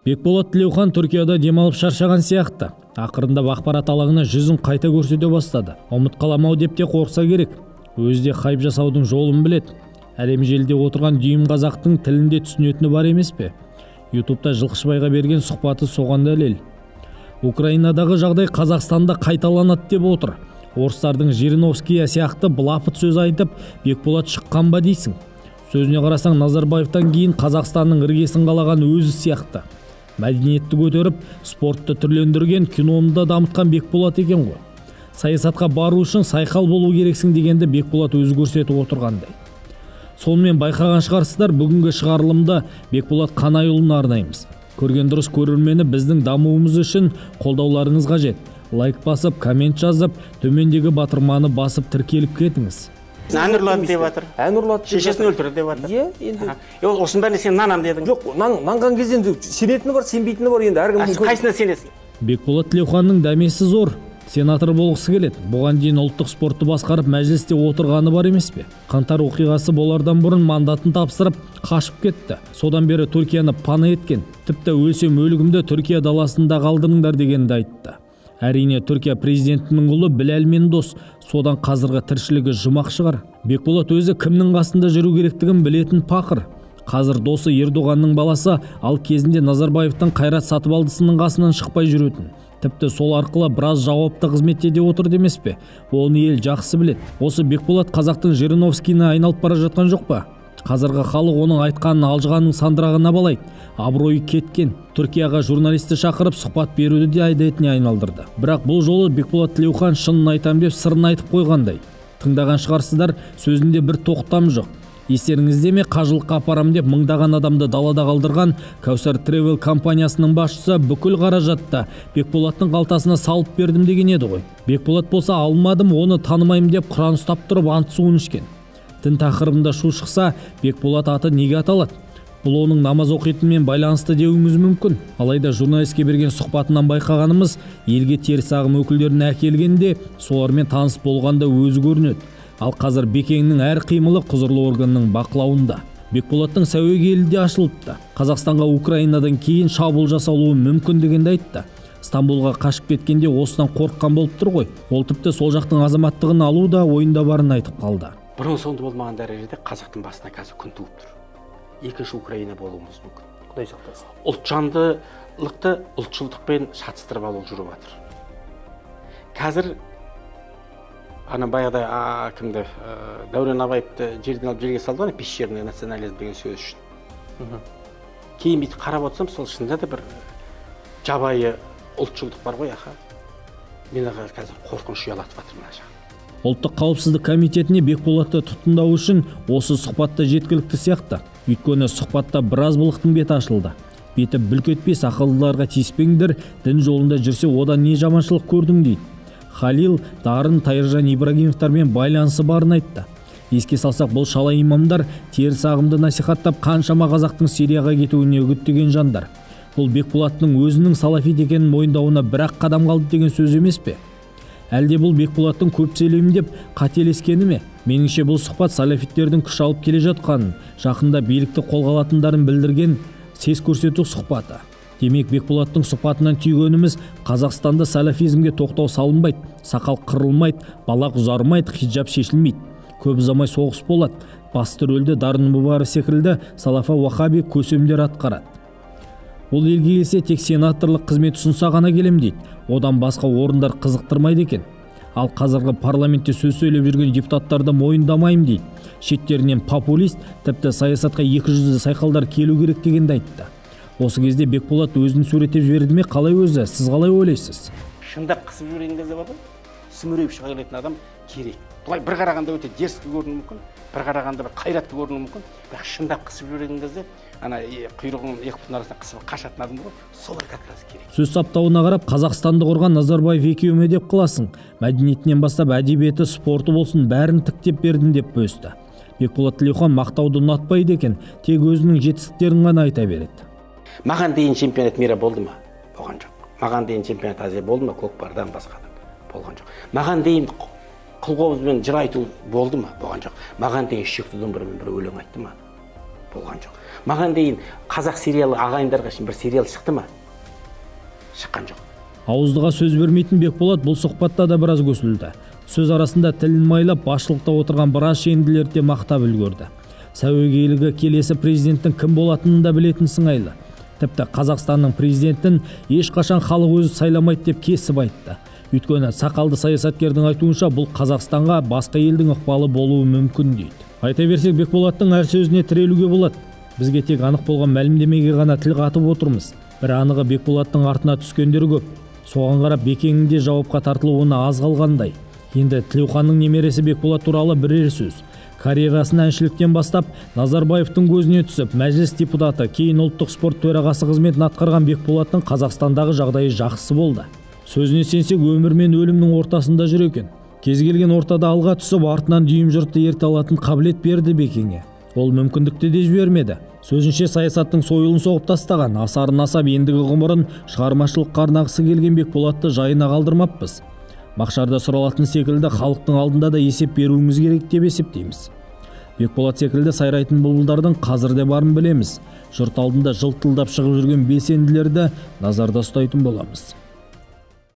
Бекболат Тілеухан Түркияда демалып шаршаған сияқты. Ақырында ақпарат алаңына жүзін қайта көрсете бастады. Ұмыт қаламау деп те қорықса керек. Өзде хайп жасаудың жолын білет. Әлем желіде отырған дүйім қазақтың тілінде түсінетіні бар емес пе? Ютубта Жылқышбайға берген сұхбаты соған дәлел. Украинадағы жағдай Қазақстанда қайталанады деп отыр. Орыстардың Жириновския сияқты былапыт сөз айтып, Бекболат шыққан ба дейсің. Сөзіне қарасаң, Назарбаевтан кейін Қазақстанның іргесін қалаған өзі сияқты. Мәдениетті көтеріп, спортты түрлендірген, киноны да дамытқан Бекболат екен ғой. Саясатқа бару үшін сайқал болу керексің дегенді Бекболат өзі көрсетіп отырғандай. Сонымен байқаған шығарсыздар, бүгінгі шығарылымда Бекболат Қанайұлын арнаймыз. Көрген дұрыс, көрермені біздің дамуымыз үшін қолдауларыңыз қажет. Лайк басып, коммент жазып, төмендегі батырманы басып тіркеліп кетіңіз. Ән ұрлады деп жатыр. Ән ұрлады. Шешесін өлтірді деп жатыр. Иә, енді. Осының бәріне сен нанам дедің. Жоқ, нанған кезде енді сенетіні бар, сенбейтіні бар, енді әркім. Қайсына сенесің? Бекболат Тілеуханның дәмесі зор. Сенатор болғысы келеді. Бұған дейін ұлттық спортты басқарып мәжілісте отырғаны бар емес пе? Қаңтар оқиғасы болардан бұрын мандатын тапсырып қашып кетті. Содан бері Түркияны пана еткен. Тіпті өлсем өлігімді Түркия даласында қалдырыңдар дегенді айтты. Әрине, Түркия президентінің ұлы Біләлмен дос, содан қазіргі тіршілігі жұмақ шығар. Бекболат өзі кімнің қасында жүру керектігін білетін пақыр. Қазір досы Ердоғанның баласы, ал кезінде Назарбаевтың Қайрат Сатыбалдысының қасынан шықпай жүретін. Тіпті сол арқылы біраз жауапты қызметте де отыр демес пе? Оны ел жақсы білет. Осы Бекболат қазақтың Жириновскийіне айналып бара жатқан жоқ па? Қазіргі халық оның айтқанын алжығанның сандырағына балайды. Абыройы кеткен. Түркияға журналисті шақырып сұхбат беруді де әдетіне айналдырды. Бірақ бұл жолы Бекболат Тілеухан шынын айтам деп сырын айтып қойғандай. Тыңдаған шығарсыздар, сөзінде бір тоқтам жоқ. Естеріңізде ме, қажылыққа апарам деп мыңдаған адамды далада қалдырған Кәусар Тревел компаниясының басшысы бүкіл қаражатты Бекболаттың қалтасына салып бердім деген еді ғой. Бекболат болса, алмадым, оны танымаймын деп Құран ұстап тұрып ант суын ішкен. Дін тақырыбында шу шықса, Бекболат аты неге аталады? Бұл оның намаз оқитынмен байланысты деуіңіз мүмкін. Алайда журналистке берген сұхбатынан байқағанымыз, елге теріс ағым өкілдерін әкелгенде солармен таныс болғанда өзі көрінеді. Ал қазір Бекеңнің әр қимылы құзырлы органның бақылауында. Бекболаттың сәуегі елде ашылыпты. Қазақстанға Украинадан кейін шабуыл жасалуы мүмкін дегенді айтты. Стамбулға қашып кеткенде осыдан қорыққан болып тұр ғой. Ол тіпті сол жақтың азаматтығын алу да ойында барын айтып қалды. Бұрын соңды болмаған дәрежеде қазақтың басына қазір күн туып тұр. Екінші Украина болуымыз мүмкін. Құдай сақтасын. Ұлтжандылықты ұлтшылдықпен шатыстырып алу жүріп жатыр. Қазір баяғыда кімді Дәурен Абаевты жерден алып жерге салды ғой, пещерный национализм деген сөз үшін. Кейін бүйтіп қарап отырсам, сол шынында да бір жабайы ұлтшылдық бар ғой, аха. Мені қазір қорқыныш ұялатып жатыр мына жақ. Ұлттық қауіпсіздік комитетіне Бекболатты тұтқындау үшін осы сұхбатта жеткілікті сияқты. Өйткені сұхбатта біраз былықтың беті ашылды. Беті бүлк етпес, ақылдыларға тиіспеңдер, дін жолында жүрсе одан не жаманшылық көрдің дейді. Халил, Дарын, Тайыржан Ибрагимовтармен байланысы барын айтты. Еске салсақ, бұл шала имамдар теріс ағымды насихаттап қаншама қазақтың Сирияға кетуіне үгіттеген жандар. Бұл Бекболаттың өзінің салафит екенін мойындауына бір-ақ қадам қалды деген сөз емес пе? Әлде бұл Бекболаттың көп сөйлеймін деп қателескені ме? Меніңше бұл сұхбат салафиттердің күш алып келе жатқанын, жақында билікті қолға алатындарын білдірген сес көрсету сұхбаты. Демек, Бекболаттың сұхбатынан түйгеніміз, Қазақстанда салафизмге тоқтау салынбайды, сақал қырылмайды, балақ ұзармайды, хиджаб шешілмейді. Көп ұзамай соғыс болады. Басты рөлді Дарын Мұбарак секілді салафа уахаби көсемдер атқарады. Ол елге келсе тек сенаторлық қызмет ұсынса ғана келем дейді. Одан басқа орындар қызықтырмайды екен. Ал қазіргі парламентте сөз сөйлеп жүрген депутаттарды мойындамайым дейді. Шеттерінен популист, тіпті саясатқа 200 сайқалдар келу керек дегенді айтты. Осы кезде Бекболат өзін суреттеп жіберді ме, қалай өзі? Сіз қалай ойлайсыз? Шындап қысып жүрген кезде бар ғой, сүмірейіп шыға келетін адам керек. Бұлай бір қарағанда өте дерскі көрінуі мүмкін, бір қарағанда бір қайратты көрінуі мүмкін, бірақ шындап қысып жүрген кезде құйрығын екі бұтының арасына қысып қашатын адам ғой, солар как раз керек. Сөз саптауына қарап, Қазақстанды құрған Назарбаев екеуіме деп қыласың. Мәдениетінен бастап әдебиеті, спорты болсын, бәрін тіктеп бердім деп бөсті. Бекболат Тілеухан мақтауды ұнатпайды екен, тек өзінің жетістіктерін ғана айта береді. Маған дейін чемпионат мира болды ма? Болған жоқ. Маған дейін чемпионат Азия болды ма? Көкпардан басқадан болған жоқ. Маған дейін қылқобызбен жыр айту болды ма? Болған жоқ. Маған дейін шекті домбырамен бір өлең айтты ма? болған жоқ. Маған дейін қазақ сериалы ағайындарға шейін бір сериал шықты ма? Шыққан жоқ. Ауыздыға сөз бермейтін Бекболат бұл сұхбатта да біраз көсілді. Сөз арасында тілін майлап басшылықта отырған біраз шенділерді мақтап үлгерді. Сәуегейлігі келесі президенттің кім болатынын да білетін сыңайлы. Тіпті Қазақстанның президентін ешқашан халық өзі сайламайды деп кесіп айтты. Өйткені сақалды саясаткердің айтуынша бұл Қазақстанға басқа елдің ықпалы болуы мүмкін дейді. Айта берсек, Бекболаттың әр сөзіне тірелуге болады. Бізге тек анық болған мәлімдемеге ғана тіл қатып отырмыз. Бір анығы Бекболаттың артына түскендері көп. Соған қарап Бекеңнің де жауапқа тартылуына аз қалғандай. Енді Тілеуханның немересі Бекболат туралы бірер сөз. Карьерасын әншіліктен бастап, Назарбаевтың көзіне түсіп, мәжіліс депутаты, кейін ұлттық спорт төрағасы қызметін атқарған Бекболаттың Қазақстандағы жағдайы жақсы болды. Сөзіне сенсек, өмір мен өлімнің ортасында жүр екен. Кез келген ортада алға түсіп, артынан дүйім жұртты ерте алатын қабілет берді Бекеңе. Ол мүмкіндікті де жібермеді. Сөзінше, саясаттың сойылын соғып тастаған, асарын асап, ендігі ғұмырын шығармашылыққа арнағысы келген Бекболатты жайына қалдырмаппыз. Мақшарда сұралатын секілді халықтың алдында да есеп беруіміз керек деп есептейміз. Бекболат секілді сайрайтын бұлбұлдардың қазірде барын білеміз. Жұрт алдында жылтылдап шығып жүрген белсенділерді назарда ұстайтын боламыз.